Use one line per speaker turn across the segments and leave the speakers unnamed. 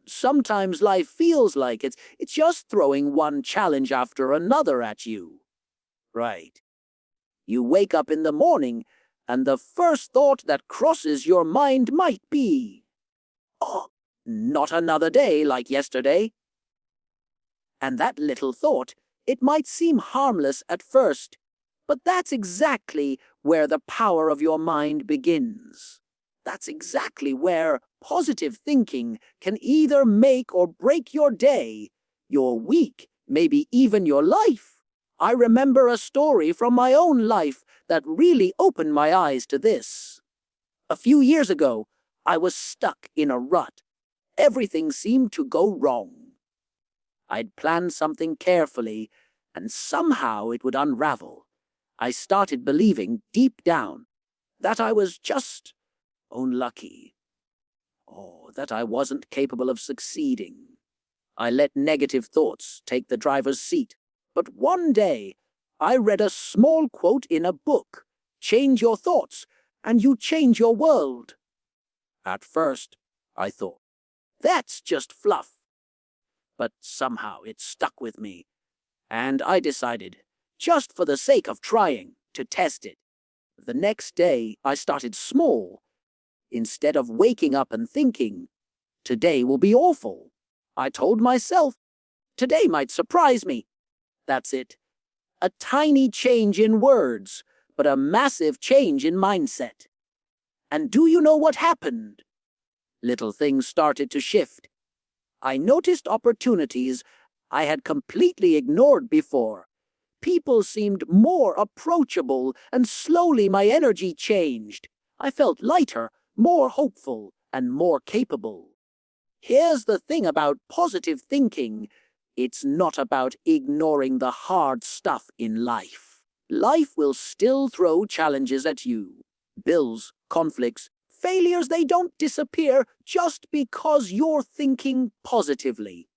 Sometimes life feels like it's just throwing one challenge after another at you. Right. You wake up in the morning, and the first thought that crosses your mind might be, "Oh, not another day like yesterday." And that little thought, it might seem harmless at first, but that's exactly where the power of your mind begins. That's exactly where positive thinking can either make or break your day, your week, maybe even your life. I remember a story from my own life that really opened my eyes to this. A few years ago, I was stuck in a rut. Everything seemed to go wrong. I'd planned something carefully, and somehow it would unravel. I started believing deep down that I was just unlucky, or that I wasn't capable of succeeding. I let negative thoughts take the driver's seat. But one day, I read a small quote in a book: "Change your thoughts, and you change your world." At first, I thought, that's just fluff. But somehow it stuck with me, and I decided, just for the sake of trying, to test it. The next day, I started small. Instead of waking up and thinking, "Today will be awful," I told myself, "Today might surprise me." That's it. A tiny change in words, but a massive change in mindset. And do you know what happened? Little things started to shift. I noticed opportunities I had completely ignored before. People seemed more approachable, and slowly my energy changed. I felt lighter, more hopeful, and more capable. Here's the thing about positive thinking. It's not about ignoring the hard stuff in life. Life will still throw challenges at you. Bills, conflicts, failures, they don't disappear just because you're thinking positively.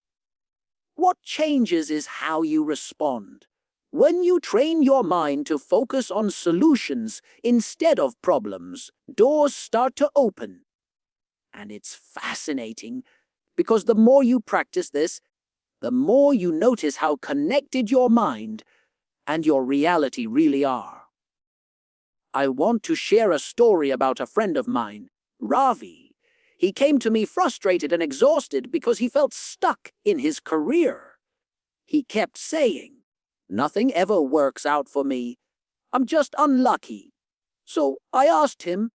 What changes is how you respond. When you train your mind to focus on solutions instead of problems, doors start to open. And it's fascinating, because the more you practice this, the more you notice how connected your mind and your reality really are. I want to share a story about a friend of mine, Ravi. He came to me frustrated and exhausted because he felt stuck in his career. He kept saying, "Nothing ever works out for me. I'm just unlucky." So I asked him,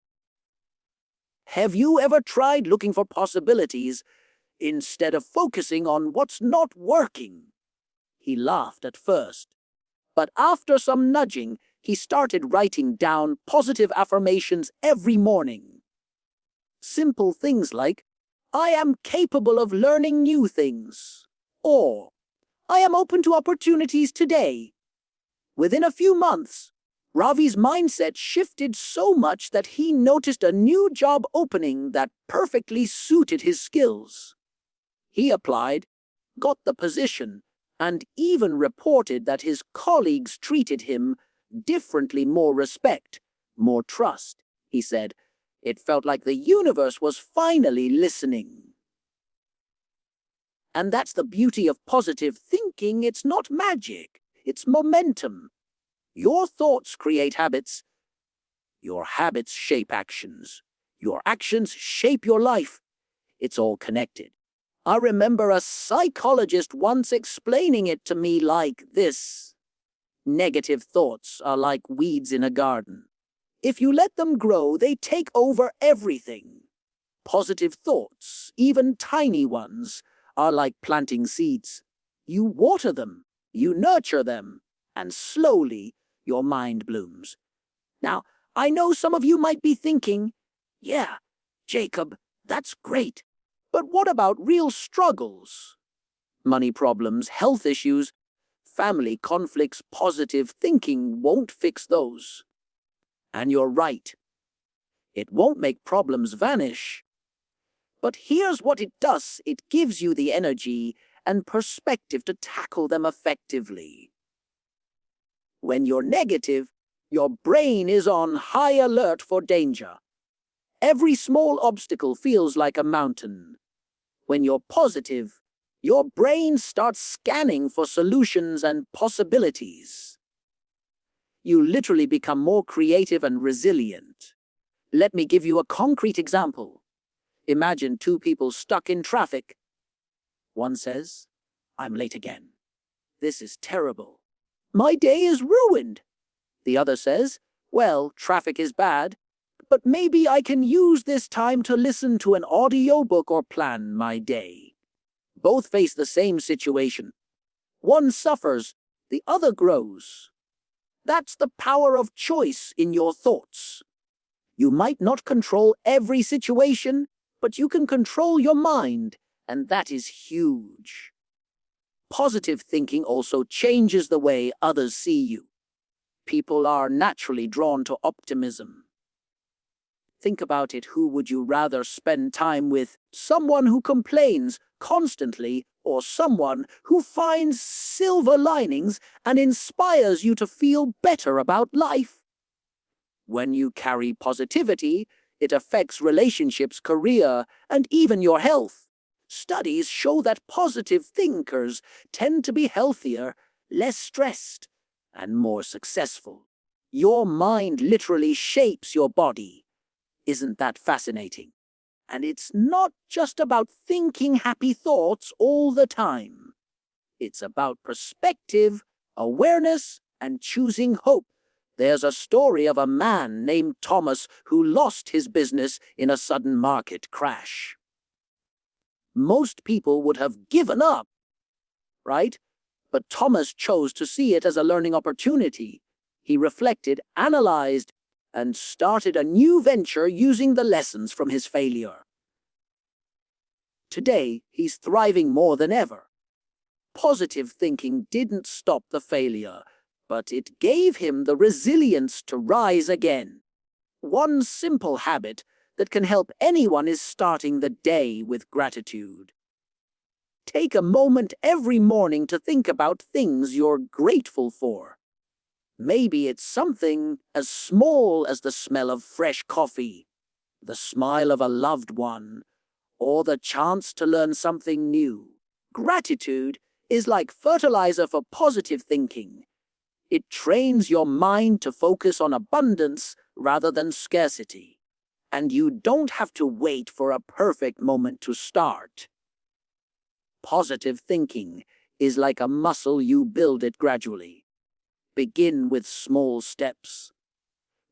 "Have you ever tried looking for possibilities instead of focusing on what's not working?" He laughed at first, but after some nudging, he started writing down positive affirmations every morning. Simple things like, "I am capable of learning new things," or "I am open to opportunities today." Within a few months, Ravi's mindset shifted so much that he noticed a new job opening that perfectly suited his skills. He applied, got the position, and even reported that his colleagues treated him differently. More respect, more trust, he said. It felt like the universe was finally listening. And that's the beauty of positive thinking. It's not magic, it's momentum. Your thoughts create habits. Your habits shape actions. Your actions shape your life. It's all connected. I remember a psychologist once explaining it to me like this: negative thoughts are like weeds in a garden. If you let them grow, they take over everything. Positive thoughts, even tiny ones, are like planting seeds. You water them, you nurture them, and slowly your mind blooms. Now, I know some of you might be thinking, "Yeah, Jacob, that's great. But what about real struggles? Money problems, health issues, family conflicts." Positive thinking won't fix those. And you're right. It won't make problems vanish. But here's what it does. It gives you the energy and perspective to tackle them effectively. When you're negative, your brain is on high alert for danger. Every small obstacle feels like a mountain. When you're positive, your brain starts scanning for solutions and possibilities. You literally become more creative and resilient. Let me give you a concrete example. Imagine two people stuck in traffic. One says, "I'm late again. This is terrible. My day is ruined." The other says, "Well, traffic is bad, but maybe I can use this time to listen to an audiobook or plan my day." Both face the same situation. One suffers, the other grows. That's the power of choice in your thoughts. You might not control every situation, but you can control your mind, and that is huge. Positive thinking also changes the way others see you. People are naturally drawn to optimism. Think about it. Who would you rather spend time with? Someone who complains constantly, or someone who finds silver linings and inspires you to feel better about life? When you carry positivity, it affects relationships, career, and even your health. Studies show that positive thinkers tend to be healthier, less stressed, and more successful. Your mind literally shapes your body. Isn't that fascinating? And it's not just about thinking happy thoughts all the time. It's about perspective, awareness, and choosing hope. There's a story of a man named Thomas who lost his business in a sudden market crash. Most people would have given up, right? But Thomas chose to see it as a learning opportunity. He reflected, analyzed, and started a new venture using the lessons from his failure. Today, he's thriving more than ever. Positive thinking didn't stop the failure, but it gave him the resilience to rise again. One simple habit that can help anyone is starting the day with gratitude. Take a moment every morning to think about things you're grateful for. Maybe it's something as small as the smell of fresh coffee, the smile of a loved one, or the chance to learn something new. Gratitude is like fertilizer for positive thinking. It trains your mind to focus on abundance rather than scarcity. And you don't have to wait for a perfect moment to start. Positive thinking is like a muscle. You build it gradually. Begin with small steps.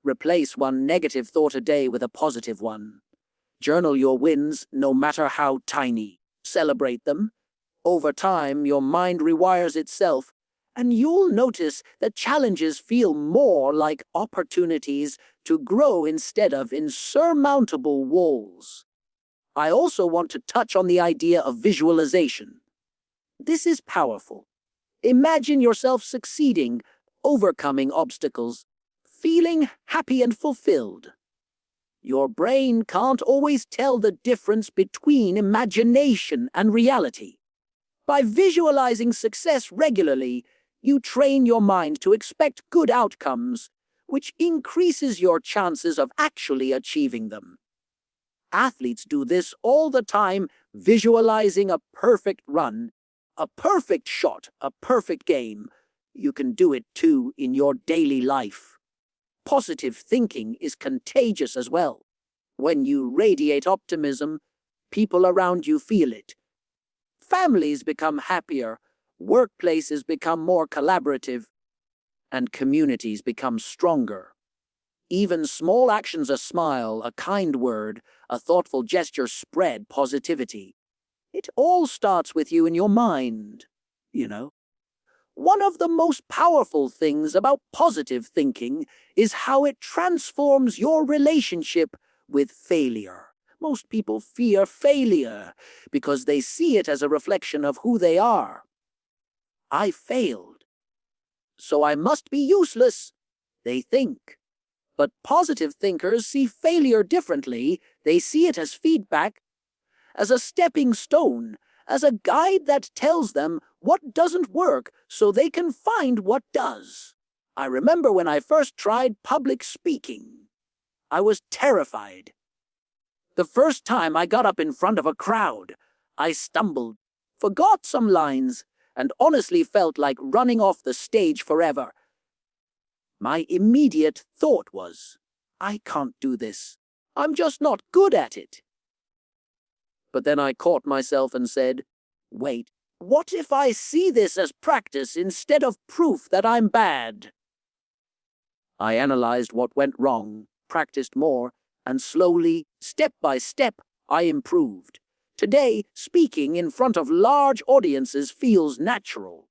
Replace one negative thought a day with a positive one. Journal your wins, no matter how tiny. Celebrate them. Over time, your mind rewires itself, and you'll notice that challenges feel more like opportunities to grow instead of insurmountable walls. I also want to touch on the idea of visualization. This is powerful. Imagine yourself succeeding, overcoming obstacles, feeling happy and fulfilled. Your brain can't always tell the difference between imagination and reality. By visualizing success regularly, you train your mind to expect good outcomes, which increases your chances of actually achieving them. Athletes do this all the time, visualizing a perfect run, a perfect shot, a perfect game. You can do it too in your daily life. Positive thinking is contagious as well. When you radiate optimism, people around you feel it. Families become happier, workplaces become more collaborative, and communities become stronger. Even small actions, a smile, a kind word, a thoughtful gesture, spread positivity. It all starts with you in your mind, you know. One of the most powerful things about positive thinking is how it transforms your relationship with failure. Most people fear failure because they see it as a reflection of who they are. I failed, so I must be useless, they think. But positive thinkers see failure differently. They see it as feedback, as a stepping stone, as a guide that tells them what doesn't work so they can find what does. I remember when I first tried public speaking. I was terrified. The first time I got up in front of a crowd, I stumbled, forgot some lines, and honestly felt like running off the stage forever. My immediate thought was, I can't do this. I'm just not good at it. But then I caught myself and said, wait, what if I see this as practice instead of proof that I'm bad? I analyzed what went wrong, practiced more, and slowly, step by step, I improved. Today, speaking in front of large audiences feels natural.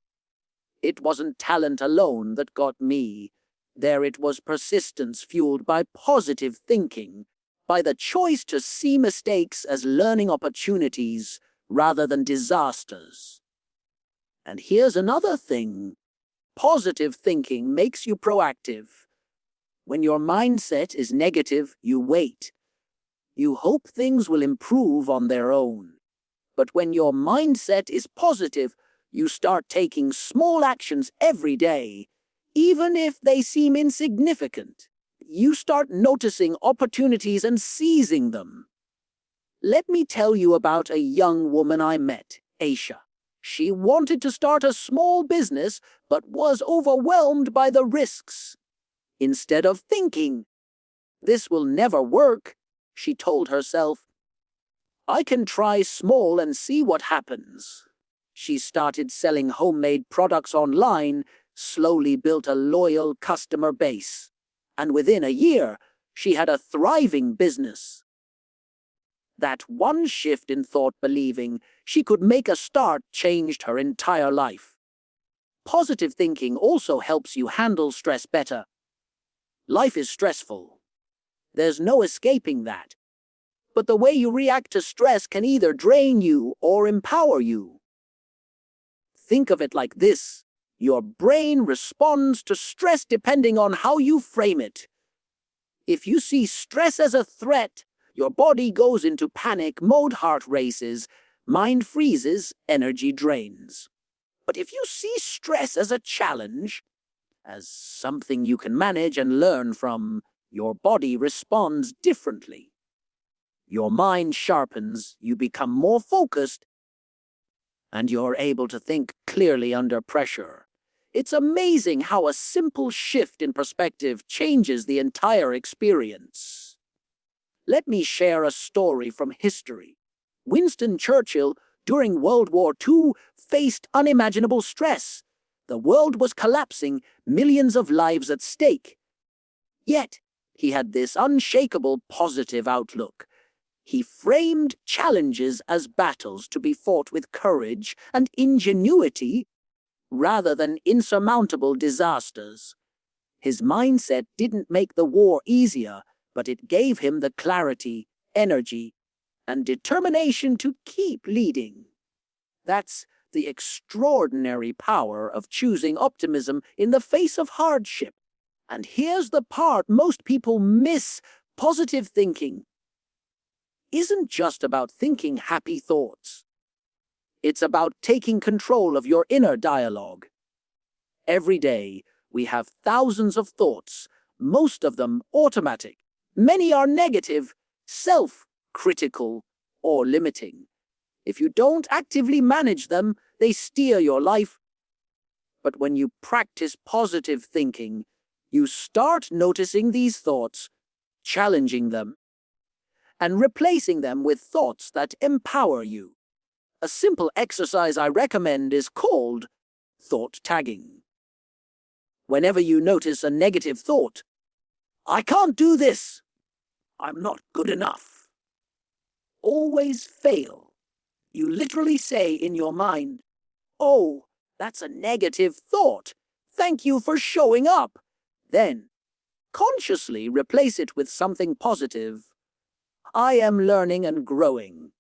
It wasn't talent alone that got me. There it was persistence fueled by positive thinking, by the choice to see mistakes as learning opportunities rather than disasters. And here's another thing. Positive thinking makes you proactive. When your mindset is negative, you wait. You hope things will improve on their own. But when your mindset is positive, you start taking small actions every day, even if they seem insignificant. You start noticing opportunities and seizing them. Let me tell you about a young woman I met, Aisha. She wanted to start a small business, but was overwhelmed by the risks. Instead of thinking, this will never work, she told herself, I can try small and see what happens. She started selling homemade products online, slowly built a loyal customer base, and within a year, she had a thriving business. That one shift in thought believing she could make a start changed her entire life. Positive thinking also helps you handle stress better. Life is stressful. There's no escaping that. But the way you react to stress can either drain you or empower you. Think of it like this. Your brain responds to stress depending on how you frame it. If you see stress as a threat, your body goes into panic mode, heart races, mind freezes, energy drains. But if you see stress as a challenge, as something you can manage and learn from, your body responds differently. Your mind sharpens, you become more focused, and you're able to think clearly under pressure. It's amazing how a simple shift in perspective changes the entire experience. Let me share a story from history. Winston Churchill, during World War II, faced unimaginable stress. The world was collapsing, millions of lives at stake. Yet, he had this unshakable positive outlook. He framed challenges as battles to be fought with courage and ingenuity rather than insurmountable disasters. His mindset didn't make the war easier, but it gave him the clarity, energy, and determination to keep leading. That's the extraordinary power of choosing optimism in the face of hardship. And here's the part most people miss. Positive thinking isn't just about thinking happy thoughts. It's about taking control of your inner dialogue. Every day, we have thousands of thoughts, most of them automatic. Many are negative, self-critical, or limiting. If you don't actively manage them, they steer your life. But when you practice positive thinking, you start noticing these thoughts, challenging them, and replacing them with thoughts that empower you. A simple exercise I recommend is called thought tagging. Whenever you notice a negative thought, I can't do this, I'm not good enough, always fail, you literally say in your mind, oh, that's a negative thought, thank you for showing up. Then, consciously replace it with something positive. I am learning and growing.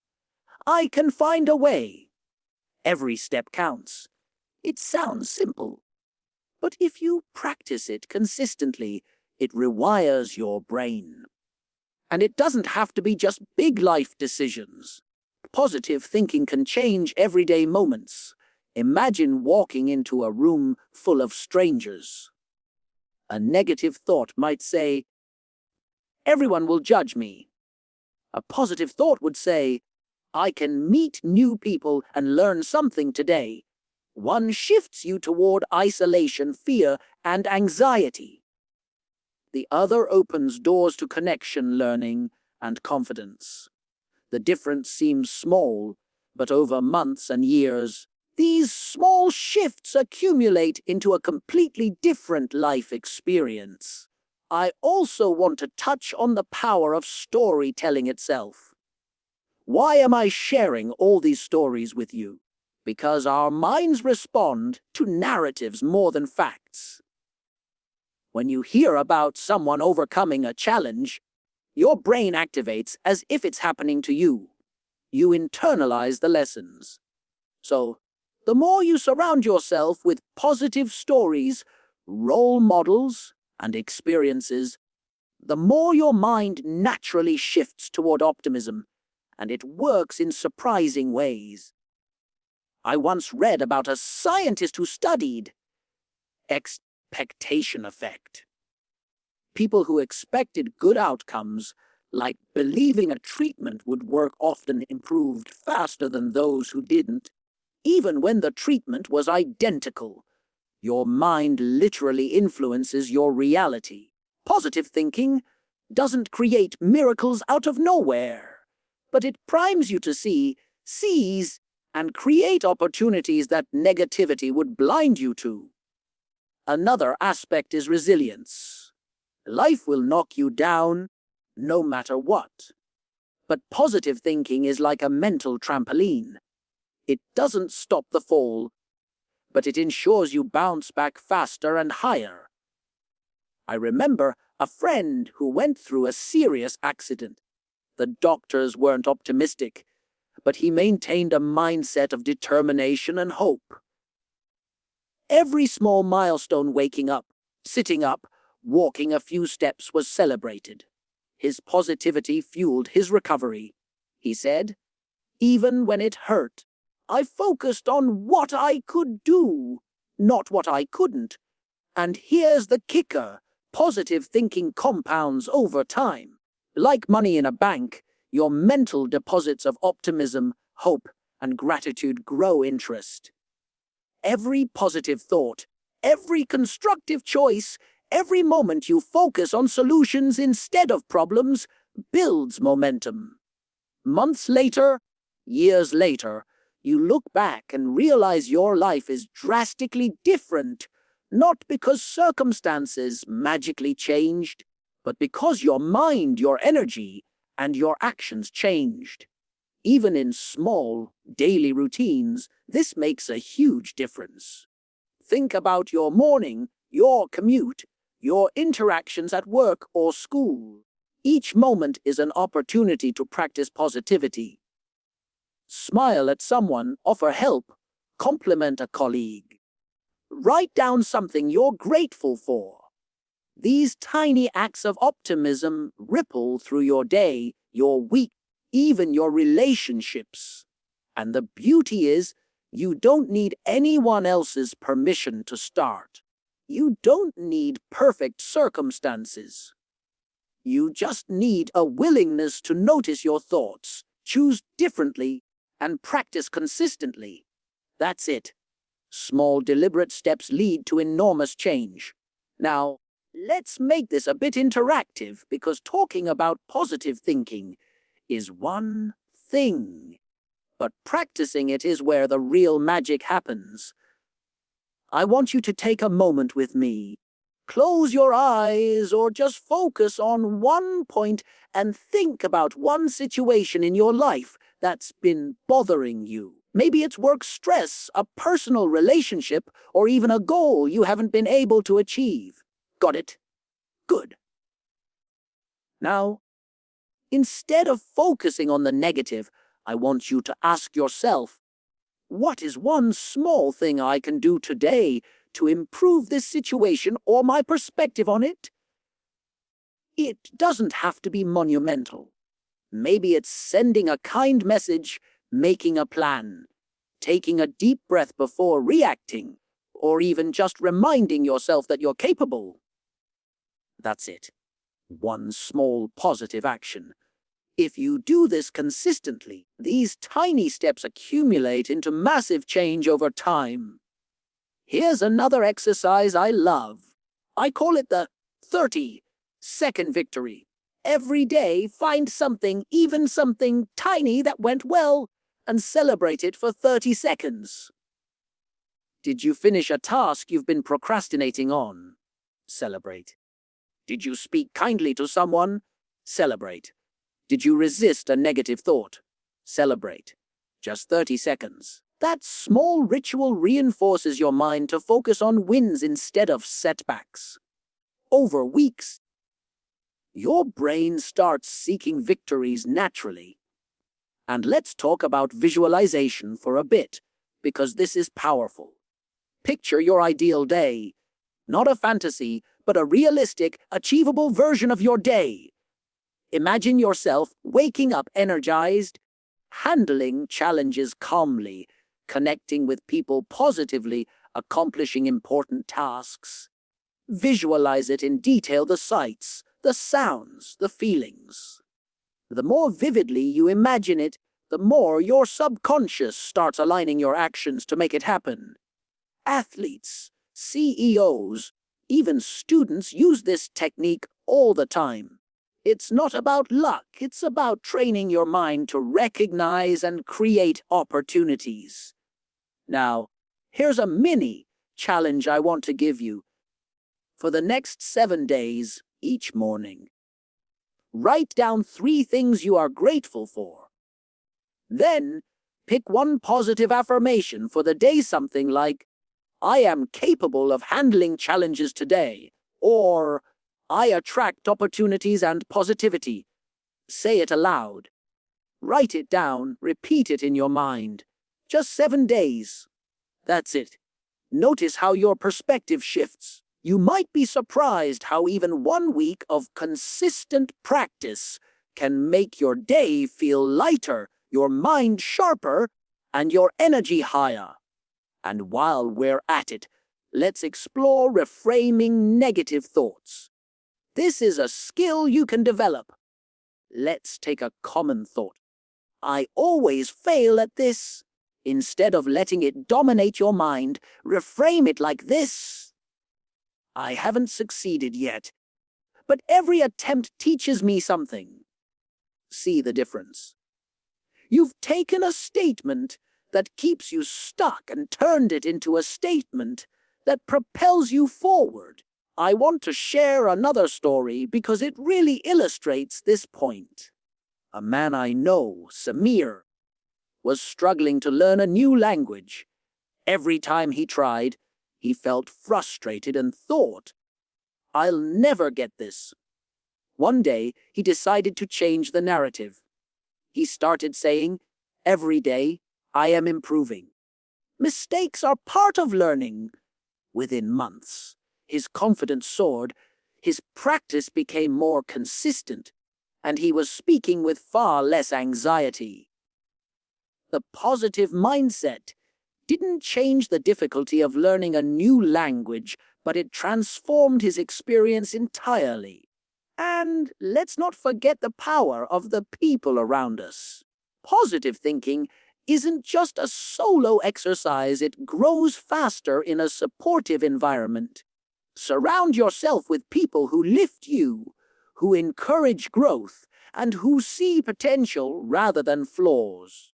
I can find a way. Every step counts. It sounds simple, but if you practice it consistently, it rewires your brain. And it doesn't have to be just big life decisions. Positive thinking can change everyday moments. Imagine walking into a room full of strangers. A negative thought might say, everyone will judge me. A positive thought would say, I can meet new people and learn something today. One shifts you toward isolation, fear, and anxiety. The other opens doors to connection, learning, and confidence. The difference seems small, but over months and years, these small shifts accumulate into a completely different life experience. I also want to touch on the power of storytelling itself. Why am I sharing all these stories with you? Because our minds respond to narratives more than facts. When you hear about someone overcoming a challenge, your brain activates as if it's happening to you. You internalize the lessons. So, the more you surround yourself with positive stories, role models, and experiences, the more your mind naturally shifts toward optimism, and it works in surprising ways. I once read about a scientist who studied expectation effect. People who expected good outcomes, like believing a treatment would work, often improved faster than those who didn't, even when the treatment was identical. Your mind literally influences your reality. Positive thinking doesn't create miracles out of nowhere, but it primes you to seize, and create opportunities that negativity would blind you to. Another aspect is resilience. Life will knock you down, no matter what. But positive thinking is like a mental trampoline. It doesn't stop the fall, but it ensures you bounce back faster and higher. I remember a friend who went through a serious accident. The doctors weren't optimistic, but he maintained a mindset of determination and hope. Every small milestone, waking up, sitting up, walking a few steps, was celebrated. His positivity fueled his recovery. He said, "Even when it hurt, I focused on what I could do, not what I couldn't. And here's the kicker. Positive thinking compounds over time. Like money in a bank, your mental deposits of optimism, hope, and gratitude grow interest. Every positive thought, every constructive choice, every moment you focus on solutions instead of problems builds momentum. Months later, years later, you look back and realize your life is drastically different, not because circumstances magically changed, but because your mind, your energy, and your actions changed. Even in small, daily routines, this makes a huge difference. Think about your morning, your commute, your interactions at work or school. Each moment is an opportunity to practice positivity. Smile at someone, offer help, compliment a colleague. Write down something you're grateful for. These tiny acts of optimism ripple through your day, your week, even your relationships. And the beauty is, you don't need anyone else's permission to start. You don't need perfect circumstances. You just need a willingness to notice your thoughts, choose differently, and practice consistently. That's it. Small, deliberate steps lead to enormous change. Now, let's make this a bit interactive, because talking about positive thinking is one thing, but practicing it is where the real magic happens. I want you to take a moment with me. Close your eyes or just focus on one point and think about one situation in your life that's been bothering you. Maybe it's work stress, a personal relationship, or even a goal you haven't been able to achieve. Got it? Good. Now, instead of focusing on the negative, I want you to ask yourself, what is one small thing I can do today to improve this situation or my perspective on it? It doesn't have to be monumental. Maybe it's sending a kind message, making a plan, taking a deep breath before reacting, or even just reminding yourself that you're capable. That's it. One small positive action. If you do this consistently, these tiny steps accumulate into massive change over time. Here's another exercise I love. I call it the 30-second victory. Every day, find something, even something tiny that went well, and celebrate it for 30 seconds. Did you finish a task you've been procrastinating on? Celebrate. Did you speak kindly to someone? Celebrate. Did you resist a negative thought? Celebrate. Just 30 seconds. That small ritual reinforces your mind to focus on wins instead of setbacks. Over weeks, your brain starts seeking victories naturally. And let's talk about visualization for a bit, because this is powerful. Picture your ideal day. Not a fantasy, but a realistic, achievable version of your day. Imagine yourself waking up energized, handling challenges calmly, connecting with people positively, accomplishing important tasks. Visualize it in detail, the sights, the sounds, the feelings. The more vividly you imagine it, the more your subconscious starts aligning your actions to make it happen. Athletes, CEOs, even students use this technique all the time. It's not about luck, it's about training your mind to recognize and create opportunities. Now, here's a mini challenge I want to give you. For the next 7 days, each morning, write down 3 things you are grateful for. Then, pick one positive affirmation for the day, something like, I am capable of handling challenges today, or I attract opportunities and positivity. Say it aloud. Write it down, repeat it in your mind. Just 7 days. That's it. Notice how your perspective shifts. You might be surprised how even 1 week of consistent practice can make your day feel lighter, your mind sharper, and your energy higher. And while we're at it, let's explore reframing negative thoughts. This is a skill you can develop. Let's take a common thought. I always fail at this. Instead of letting it dominate your mind, reframe it like this. I haven't succeeded yet, but every attempt teaches me something. See the difference. You've taken a statement that keeps you stuck and turned it into a statement that propels you forward. I want to share another story because it really illustrates this point. A man I know, Samir, was struggling to learn a new language. Every time he tried, he felt frustrated and thought, I'll never get this. One day, he decided to change the narrative. He started saying, every day, I am improving. Mistakes are part of learning. Within months, his confidence soared, his practice became more consistent, and he was speaking with far less anxiety. The positive mindset didn't change the difficulty of learning a new language, but it transformed his experience entirely. And let's not forget the power of the people around us. Positive thinking isn't just a solo exercise, it grows faster in a supportive environment. Surround yourself with people who lift you, who encourage growth, and who see potential rather than flaws.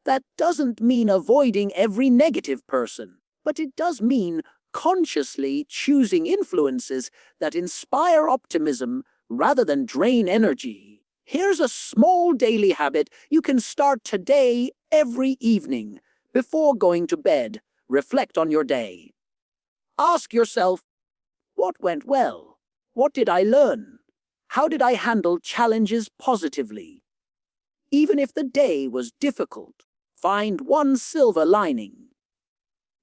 That doesn't mean avoiding every negative person, but it does mean consciously choosing influences that inspire optimism rather than drain energy. Here's a small daily habit you can start today, every evening. Before going to bed, reflect on your day. Ask yourself, what went well? What did I learn? How did I handle challenges positively? Even if the day was difficult, find one silver lining.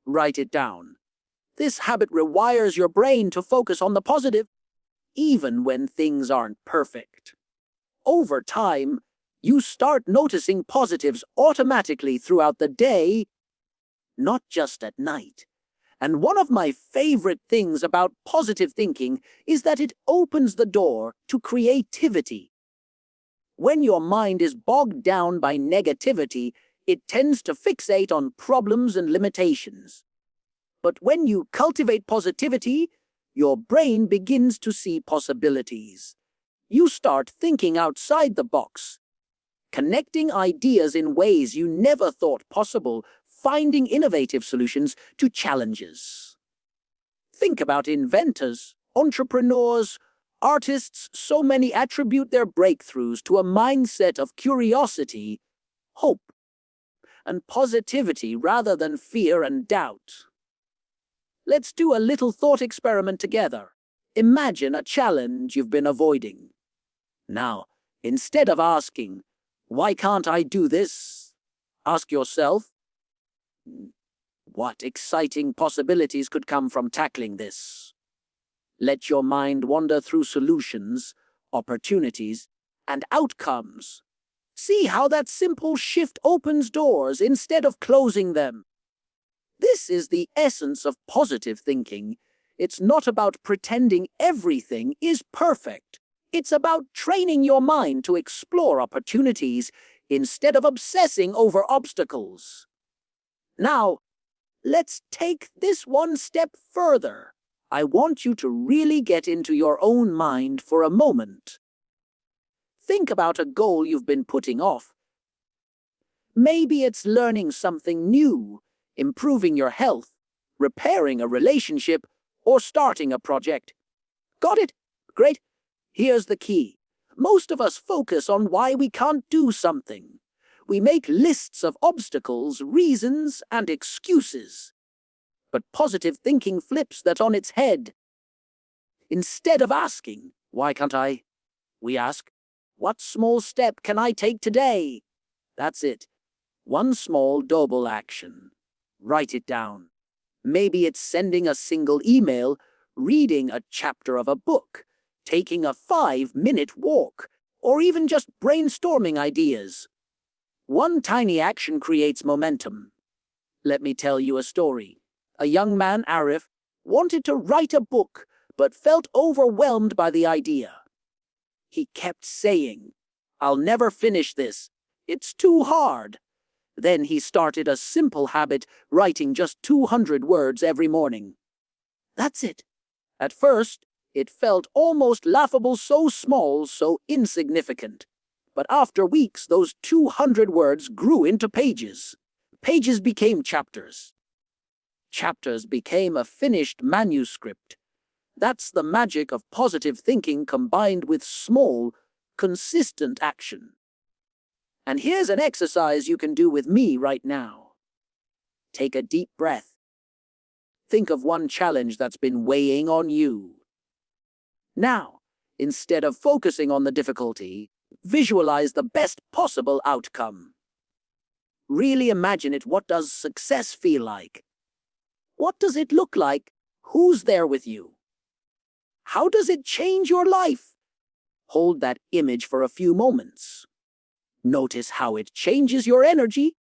Write it down. This habit rewires your brain to focus on the positive, even when things aren't perfect. Over time, you start noticing positives automatically throughout the day, not just at night. And one of my favorite things about positive thinking is that it opens the door to creativity. When your mind is bogged down by negativity, it tends to fixate on problems and limitations. But when you cultivate positivity, your brain begins to see possibilities. You start thinking outside the box, connecting ideas in ways you never thought possible, finding innovative solutions to challenges. Think about inventors, entrepreneurs, artists. So many attribute their breakthroughs to a mindset of curiosity, hope, and positivity rather than fear and doubt. Let's do a little thought experiment together. Imagine a challenge you've been avoiding. Now, instead of asking, "Why can't I do this?" ask yourself, "What exciting possibilities could come from tackling this?" Let your mind wander through solutions, opportunities, and outcomes. See how that simple shift opens doors instead of closing them. This is the essence of positive thinking. It's not about pretending everything is perfect. It's about training your mind to explore opportunities instead of obsessing over obstacles. Now, let's take this one step further. I want you to really get into your own mind for a moment. Think about a goal you've been putting off. Maybe it's learning something new, improving your health, repairing a relationship, or starting a project. Got it? Great. Here's the key. Most of us focus on why we can't do something. We make lists of obstacles, reasons, and excuses. But positive thinking flips that on its head. Instead of asking, "Why can't I?" we ask, "What small step can I take today?" That's it. One small doable action. Write it down. Maybe it's sending a single email, reading a chapter of a book, taking a 5-minute walk, or even just brainstorming ideas. One tiny action creates momentum. Let me tell you a story. A young man, Arif, wanted to write a book, but felt overwhelmed by the idea. He kept saying, "I'll never finish this. It's too hard." Then he started a simple habit, writing just 200 words every morning. That's it. At first, it felt almost laughable, so small, so insignificant. But after weeks, those 200 words grew into pages. Pages became chapters. Chapters became a finished manuscript. That's the magic of positive thinking combined with small, consistent action. And here's an exercise you can do with me right now. Take a deep breath. Think of one challenge that's been weighing on you. Now, instead of focusing on the difficulty, visualize the best possible outcome. Really imagine it. What does success feel like? What does it look like? Who's there with you? How does it change your life? Hold that image for a few moments. Notice how it changes your energy,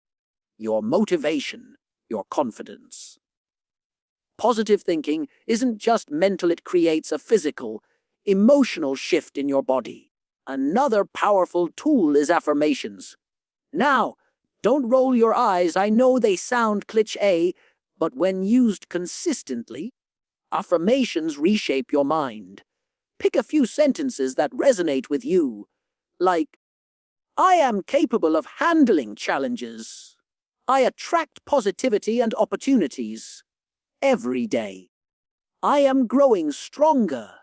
your motivation, your confidence. Positive thinking isn't just mental, it creates a physical, emotional shift in your body. Another powerful tool is affirmations. Now, don't roll your eyes. I know they sound cliché, but when used consistently, affirmations reshape your mind. Pick a few sentences that resonate with you, like, "I am capable of handling challenges. I attract positivity and opportunities every day. I am growing stronger."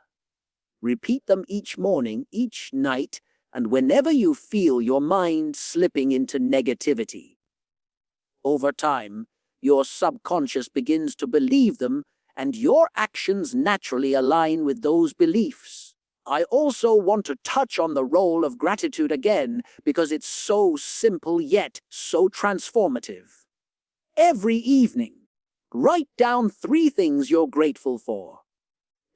Repeat them each morning, each night, and whenever you feel your mind slipping into negativity. Over time, your subconscious begins to believe them, and your actions naturally align with those beliefs. I also want to touch on the role of gratitude again, because it's so simple yet so transformative. Every evening, write down 3 things you're grateful for.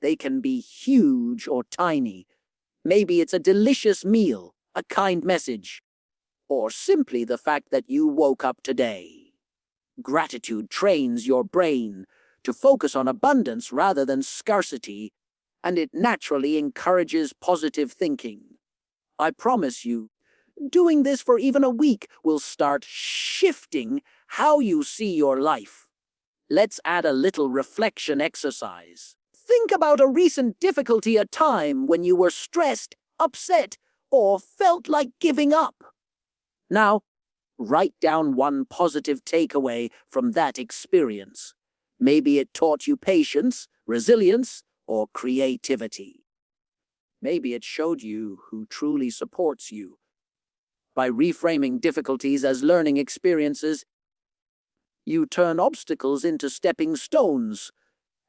They can be huge or tiny. Maybe it's a delicious meal, a kind message, or simply the fact that you woke up today. Gratitude trains your brain to focus on abundance rather than scarcity, and it naturally encourages positive thinking. I promise you, Doing this for even a week will start shifting how you see your life. Let's add a little reflection exercise. Think about a recent difficulty, a time when you were stressed, upset, or felt like giving up. Now, write down one positive takeaway from that experience. Maybe it taught you patience, resilience, or creativity. Maybe it showed you who truly supports you. By reframing difficulties as learning experiences, you turn obstacles into stepping stones.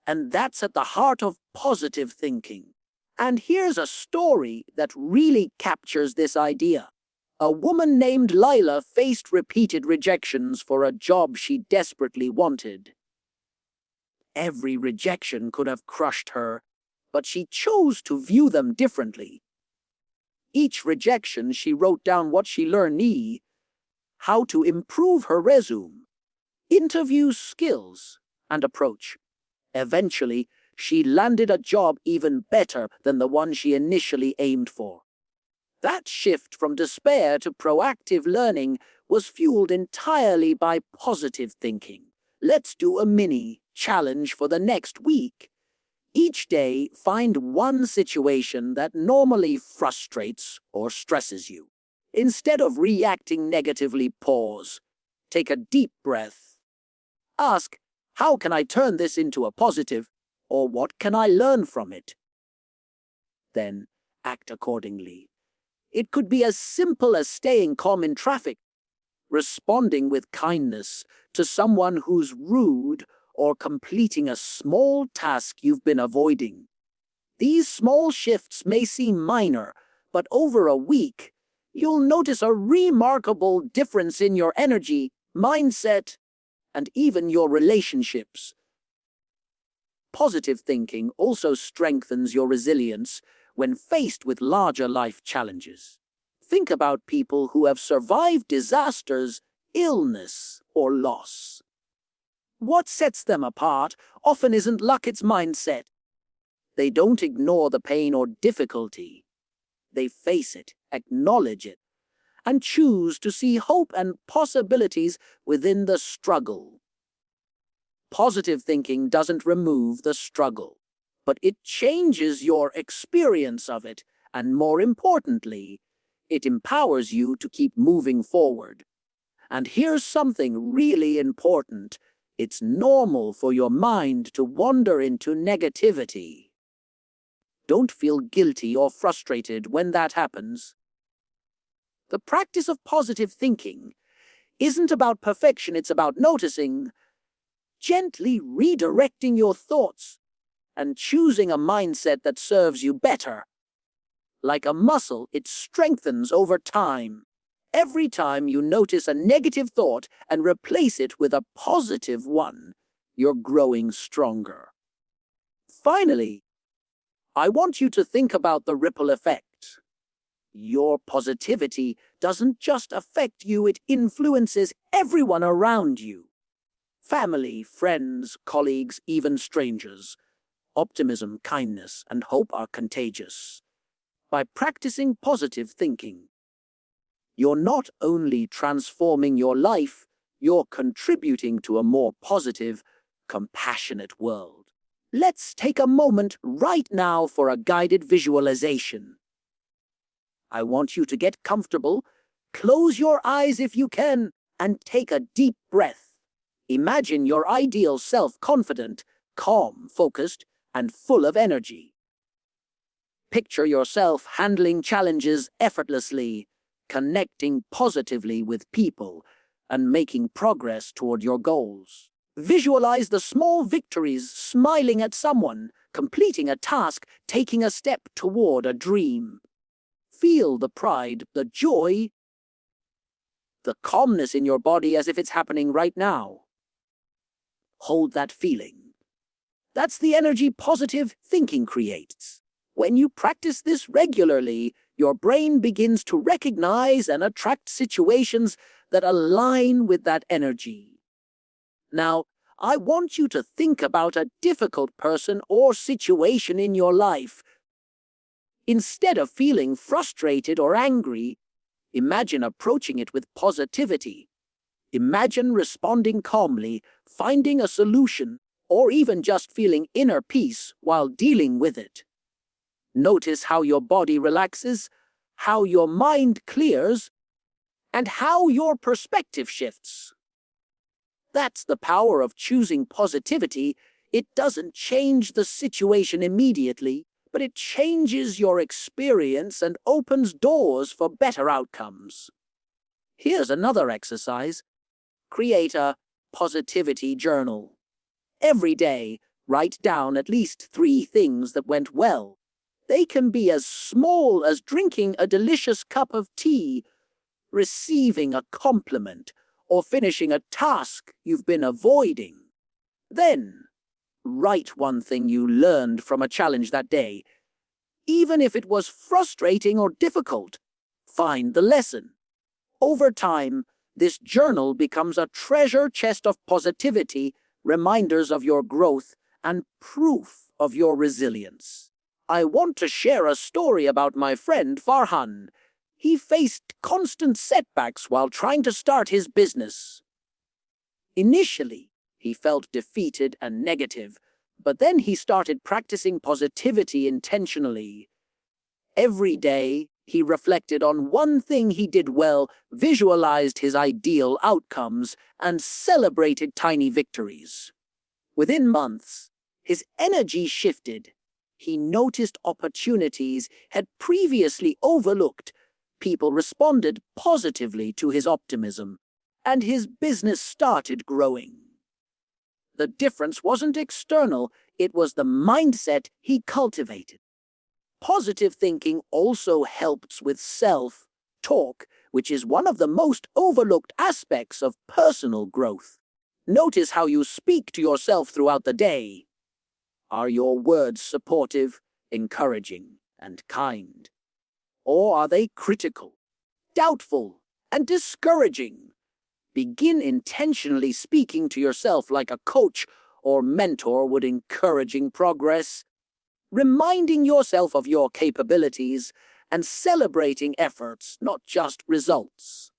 And that's at the heart of positive thinking. And here's a story that really captures this idea. A woman named Lila faced repeated rejections for a job she desperately wanted. Every rejection could have crushed her, but she chose to view them differently. Each rejection, she wrote down what she learned, how to improve her resume, interview skills, and approach. Eventually, she landed a job even better than the one she initially aimed for. That shift from despair to proactive learning was fueled entirely by positive thinking. Let's do a mini challenge for the next week. Each day, find one situation that normally frustrates or stresses you. Instead of reacting negatively, pause. Take a deep breath. Ask, how can I turn this into a positive, or what can I learn from it? Then, act accordingly. It could be as simple as staying calm in traffic, responding with kindness to someone who's rude, or completing a small task you've been avoiding. These small shifts may seem minor, but over a week, you'll notice a remarkable difference in your energy, mindset, and even your relationships. Positive thinking also strengthens your resilience when faced with larger life challenges. Think about people who have survived disasters, illness, or loss. What sets them apart often isn't luck, it's mindset. They don't ignore the pain or difficulty. They face it, acknowledge it, and choose to see hope and possibilities within the struggle. Positive thinking doesn't remove the struggle, but it changes your experience of it, and more importantly, it empowers you to keep moving forward. And here's something really important. It's normal for your mind to wander into negativity. Don't feel guilty or frustrated when that happens. The practice of positive thinking isn't about perfection, it's about noticing, gently redirecting your thoughts, and choosing a mindset that serves you better. Like a muscle, it strengthens over time. Every time you notice a negative thought and replace it with a positive one, you're growing stronger. Finally, I want you to think about the ripple effect. Your positivity doesn't just affect you, it influences everyone around you. Family, friends, colleagues, even strangers. Optimism, kindness, and hope are contagious. By practicing positive thinking, you're not only transforming your life, you're contributing to a more positive, compassionate world. Let's take a moment right now for a guided visualization. I want you to get comfortable, close your eyes if you can, and take a deep breath. Imagine your ideal self confident, calm, focused, and full of energy. Picture yourself handling challenges effortlessly, connecting positively with people, and making progress toward your goals. Visualize the small victories, smiling at someone, completing a task, taking a step toward a dream. Feel the pride, the joy, the calmness in your body as if it's happening right now. Hold that feeling. That's the energy positive thinking creates. When you practice this regularly, your brain begins to recognize and attract situations that align with that energy. Now, I want you to think about a difficult person or situation in your life. Instead of feeling frustrated or angry, Imagine approaching it with positivity. Imagine responding calmly, finding a solution, or even just feeling inner peace while dealing with it. Notice how your body relaxes, how your mind clears, and how your perspective shifts. That's the power of choosing positivity. It doesn't change the situation immediately, but it changes your experience and opens doors for better outcomes. Here's another exercise. Create a positivity journal. Every day, write down at least 3 things that went well. They can be as small as drinking a delicious cup of tea, receiving a compliment, or finishing a task you've been avoiding. Then, write one thing you learned from a challenge that day. Even if it was frustrating or difficult, find the lesson. Over time, this journal becomes a treasure chest of positivity, reminders of your growth, and proof of your resilience. I want to share a story about my friend Farhan. He faced constant setbacks while trying to start his business. Initially, he felt defeated and negative, but then he started practicing positivity intentionally. Every day, he reflected on one thing he did well, visualized his ideal outcomes, and celebrated tiny victories. Within months, his energy shifted. He noticed opportunities had previously overlooked. People responded positively to his optimism, and his business started growing. The difference wasn't external, it was the mindset he cultivated. Positive thinking also helps with self-talk, which is one of the most overlooked aspects of personal growth. Notice how you speak to yourself throughout the day. Are your words supportive, encouraging, and kind? Or are they critical, doubtful, and discouraging? Begin intentionally speaking to yourself like a coach or mentor would, encouraging progress, reminding yourself of your capabilities, and celebrating efforts, not just results.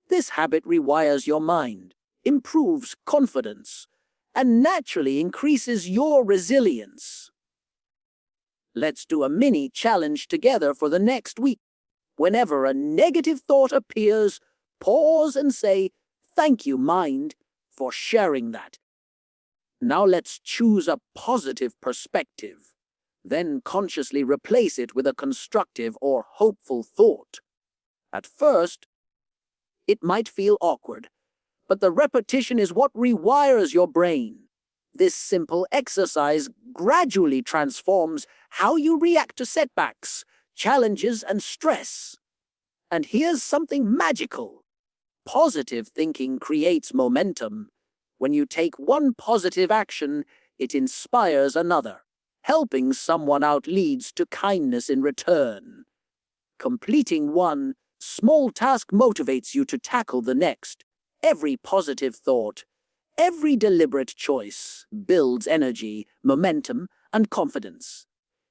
This habit rewires your mind, improves confidence, and naturally increases your resilience. Let's do a mini challenge together for the next week. Whenever a negative thought appears, pause and say, "Thank you, mind, for sharing that." Now let's choose a positive perspective. Then consciously replace it with a constructive or hopeful thought. At first, it might feel awkward, but the repetition is what rewires your brain. This simple exercise gradually transforms how you react to setbacks, challenges, and stress. And here's something magical. Positive thinking creates momentum. When you take one positive action, it inspires another. Helping someone out leads to kindness in return. Completing one small task motivates you to tackle the next. Every positive thought, every deliberate choice builds energy, momentum, and confidence.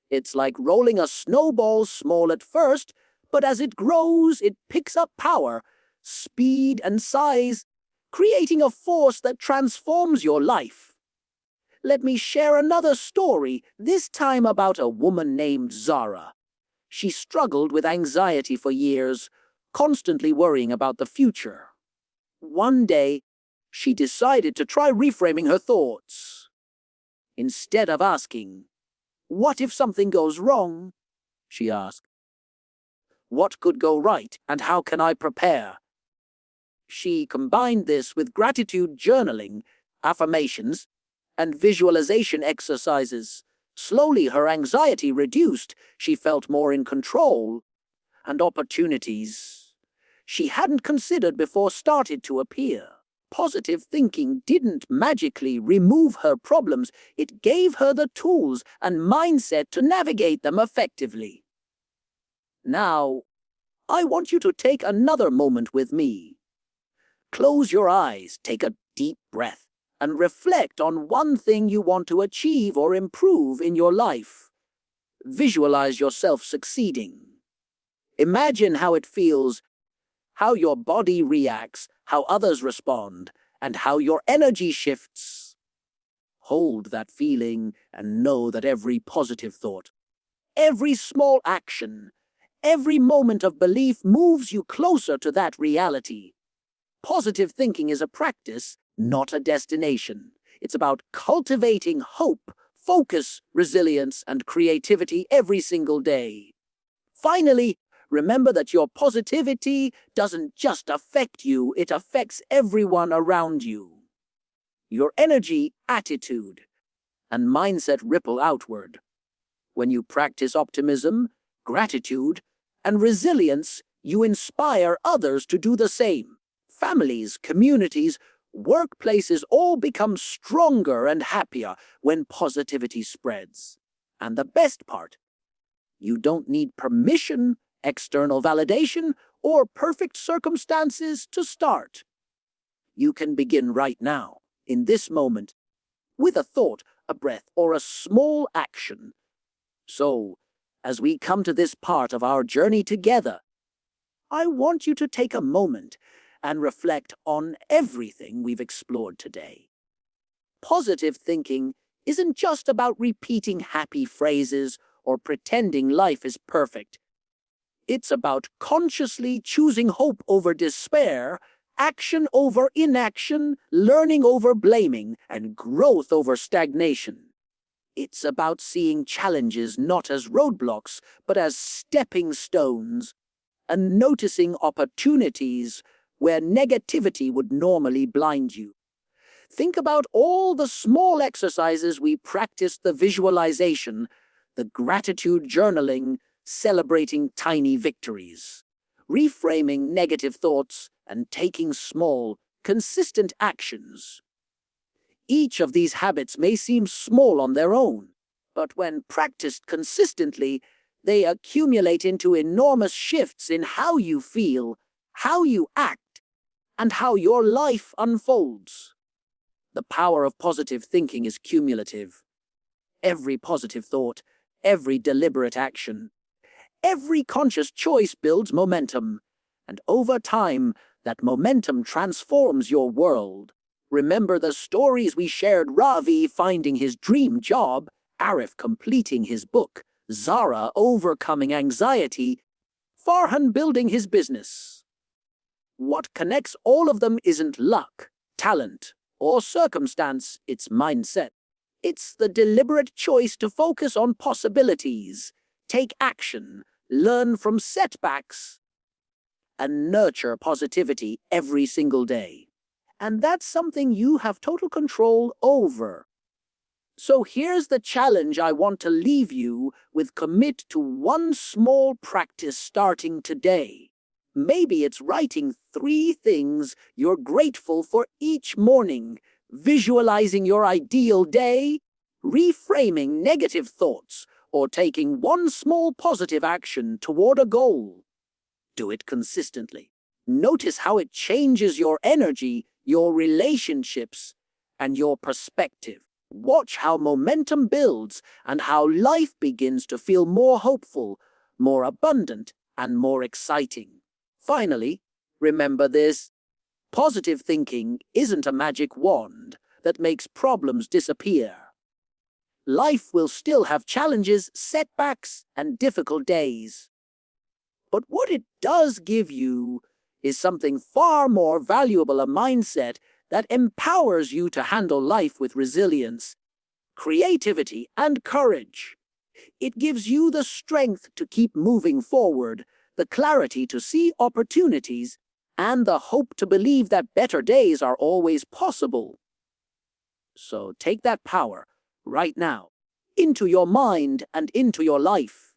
It's like rolling a snowball, small at first, but as it grows, it picks up power, speed, and size, creating a force that transforms your life. Let me share another story, this time about a woman named Zara. She struggled with anxiety for years, constantly worrying about the future. One day, she decided to try reframing her thoughts. Instead of asking, "What if something goes wrong?" she asked, "What could go right, and how can I prepare?" She combined this with gratitude journaling, affirmations, and visualization exercises. Slowly, her anxiety reduced. She felt more in control, and opportunities she hadn't considered before started to appear. Positive thinking didn't magically remove her problems. It gave her the tools and mindset to navigate them effectively. Now, I want you to take another moment with me. Close your eyes, take a deep breath, and reflect on one thing you want to achieve or improve in your life. Visualize yourself succeeding. Imagine how it feels, how your body reacts, how others respond, and how your energy shifts. Hold that feeling and know that every positive thought, every small action, every moment of belief moves you closer to that reality. Positive thinking is a practice, not a destination. It's about cultivating hope, focus, resilience, and creativity every single day. Finally, remember that your positivity doesn't just affect you, it affects everyone around you. Your energy, attitude, and mindset ripple outward. When you practice optimism, gratitude, and resilience, you inspire others to do the same. Families, communities, workplaces all become stronger and happier when positivity spreads. And the best part, you don't need permission, external validation, or perfect circumstances to start. You can begin right now, in this moment, with a thought, a breath, or a small action. So, as we come to this part of our journey together, I want you to take a moment and reflect on everything we've explored today. Positive thinking isn't just about repeating happy phrases or pretending life is perfect. It's about consciously choosing hope over despair, action over inaction, learning over blaming, and growth over stagnation. It's about seeing challenges not as roadblocks, but as stepping stones, and noticing opportunities where negativity would normally blind you. Think about all the small exercises we practiced: the visualization, the gratitude journaling, celebrating tiny victories, reframing negative thoughts, and taking small, consistent actions. Each of these habits may seem small on their own, but when practiced consistently, they accumulate into enormous shifts in how you feel, how you act, and how your life unfolds. The power of positive thinking is cumulative. Every positive thought, every deliberate action, every conscious choice builds momentum, and over time, that momentum transforms your world. Remember the stories we shared: Ravi finding his dream job, Arif completing his book, Zara overcoming anxiety, Farhan building his business. What connects all of them isn't luck, talent, or circumstance, it's mindset. It's the deliberate choice to focus on possibilities, take action, learn from setbacks, and nurture positivity every single day. And that's something you have total control over. So here's the challenge I want to leave you with: commit to one small practice starting today. Maybe it's writing 3 things you're grateful for each morning, visualizing your ideal day, reframing negative thoughts, or taking one small positive action toward a goal. Do it consistently. Notice how it changes your energy, your relationships, and your perspective. Watch how momentum builds and how life begins to feel more hopeful, more abundant, and more exciting. Finally, remember this: positive thinking isn't a magic wand that makes problems disappear. Life will still have challenges, setbacks, and difficult days. But what it does give you is something far more valuable: a mindset that empowers you to handle life with resilience, creativity, and courage. It gives you the strength to keep moving forward, the clarity to see opportunities, and the hope to believe that better days are always possible. So take that power right now into your mind and into your life.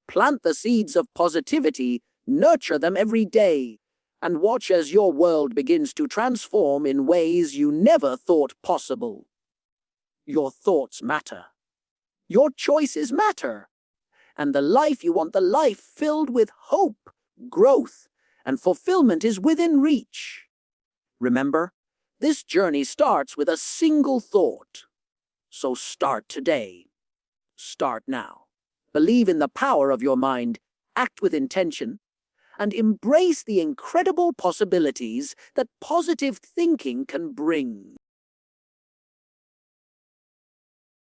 Plant the seeds of positivity, nurture them every day, and watch as your world begins to transform in ways you never thought possible. Your thoughts matter. Your choices matter. And the life you want, the life filled with hope, growth, and fulfillment, is within reach. Remember, this journey starts with a single thought. So start today. Start now. Believe in the power of your mind. Act with intention. and embrace the incredible possibilities that positive thinking can bring.